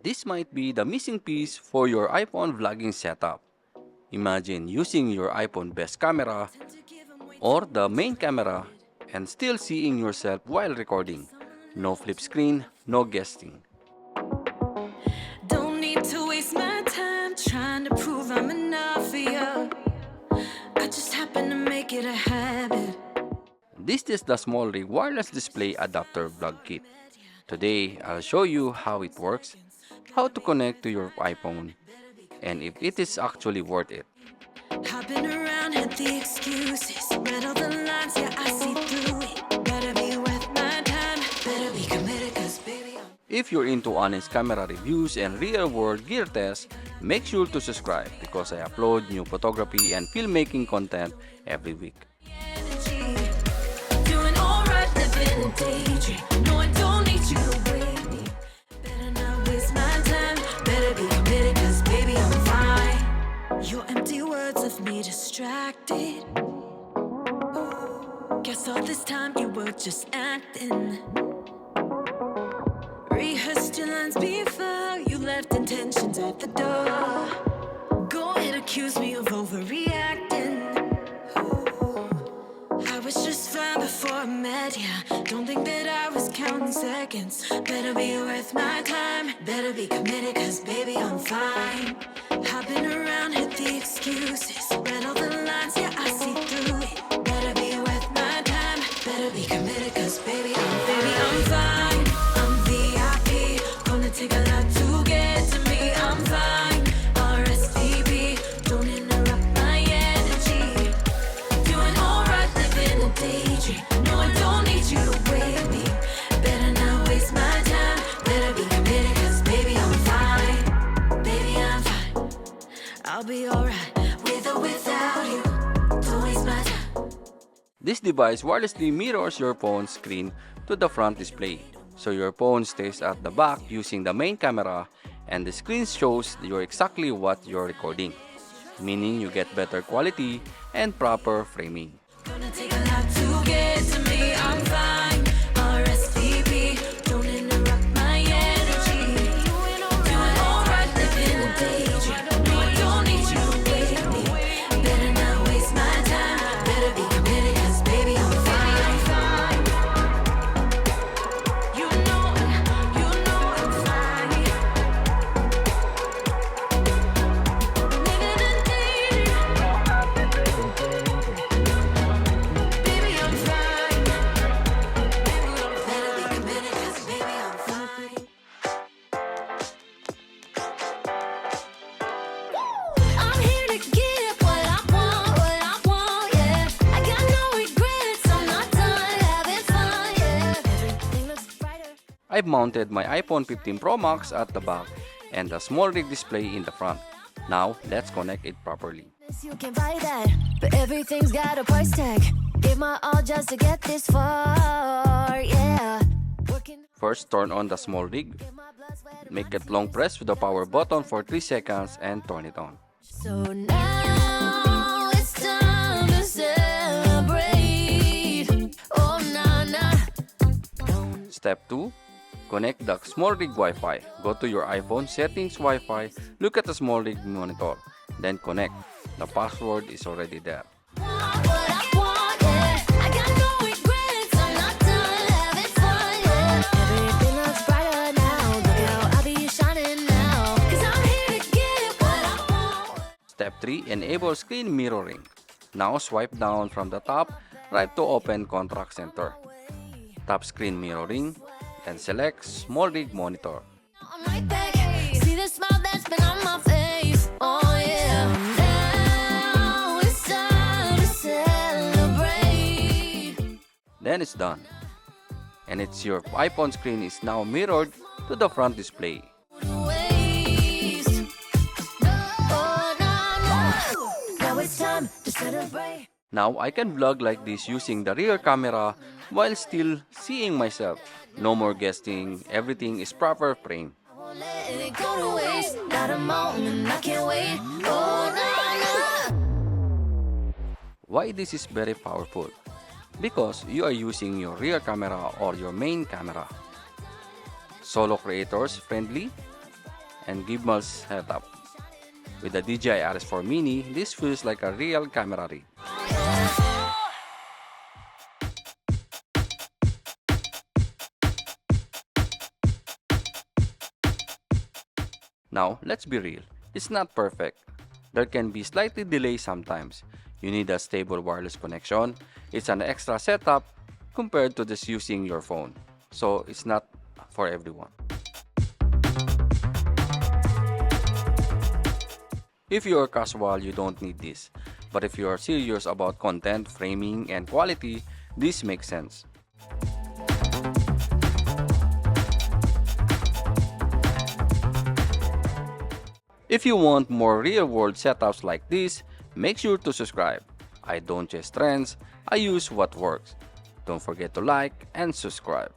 This might be the missing piece for your iPhone vlogging setup. Imagine using your iPhone best camera or the main camera and still seeing yourself while recording. No flip screen, no guessing. Don't need to waste my time trying to prove I'm enough for you. I just happen to make it a habit. This is the SmallRig Wireless Display Adapter Vlog Kit. Today, I'll show you how it works, how to connect to your iPhone, and if it is actually worth it. Hopping around, hit the excuses. Read all the lines, yeah, I see through it. Better be worth my time. Better be committed, cause baby, If you're into honest camera reviews and real-world gear tests, make sure to subscribe because I upload new photography and filmmaking content every week. energy. Doing alright, living a daydream. No, I don't need you to wake me. Better not waste my time. Better be committed, cause baby, I'm fine. Your empty words left me distracted. Guess all this time you were just acting. Rehearsed your lines before you left intentions at the door. Go ahead, accuse me of overreacting. I was just fine before I met ya. Don't think that I was counting seconds. Better be worth my time. Better be committed, cause baby, I'm fine. Hopping around, hit the excuses. Read all the lines, yeah, I see through it. Better be worth my time. Better be committed, cause baby, I'm fine. I'm VIP. Gonna take a lot to get to me. I'm fine. RSVP. Don't interrupt my energy. Doing alright, living a daydream. No, I don't need you to wake me. Better not waste my time. Better be committed, cause baby, I'm fine. Baby, I'm fine. I'll be alright, with or without you. Don't waste my time. This device wirelessly mirrors your phone's screen to the front display, so your phone stays at the back using the main camera and the screen shows you exactly what you're recording, meaning you get better quality and proper framing. Gonna take a lot to get to me. I'm fine. RSVP. Don't interrupt my energy. Doing alright, living a daydream. No, I don't need you to wake me. Better not waste my time. Better be committed, cause baby, I'm fine. You know I'm fine. Living a daydream. Baby, I'm fine. Better be committed, cause baby, I'm fine. I'm here to get what I want, yeah. I got no regrets, I'm not done having fun, yeah. Everything looks brighter. I've mounted my iPhone 15 Pro Max at the back and the SmallRig display in the front. Now, let's connect it properly. You can buy that, but everything's got a price tag. Give my all just to get this far, yeah. Working First, turn on the SmallRig. my blood, sweat, Make it long press with the power button for 3 seconds and turn it on. so now it's time to celebrate. Oh, nah, nah. Step 2. Connect the SmallRig Wi-Fi. Go to your iPhone settings Wi-Fi, look at the SmallRig monitor, then connect. The password is already there. Want what I want, yeah. I got no regrets, I'm not done having fun, yeah. Everything looks brighter now. Look how I be shining now. 'Cause I'm here to get what I want. Step 3. Enable screen mirroring. Now swipe down from the top right to open Contract Center. Tap screen mirroring and select SmallRig monitor. I'm right back. See the smile that's been on my face. Oh yeah. Now it's time to celebrate. Then it's done. And your iPhone screen is now mirrored to the front display. Waste. Oh no, no. Now it's time to celebrate. Now I can vlog like this using the rear camera while still seeing myself. No more guessing, everything is proper frame. I won't let it go to waste. Not a moment, I can't wait. Oh no, no. Why this is very powerful? Because you are using your rear camera or your main camera. Solo creators friendly, and gimbal setup. With the DJI RS4 Mini, this feels like a real camera rig. Now, let's be real. It's not perfect. There can be slightly delay sometimes. You need a stable wireless connection. It's an extra setup compared to just using your phone. So, it's not for everyone. If you are casual, you don't need this. But if you are serious about content, framing, and quality, this makes sense. If you want more real-world setups like this, make sure to subscribe. I don't chase trends, I use what works. Don't forget to like and subscribe.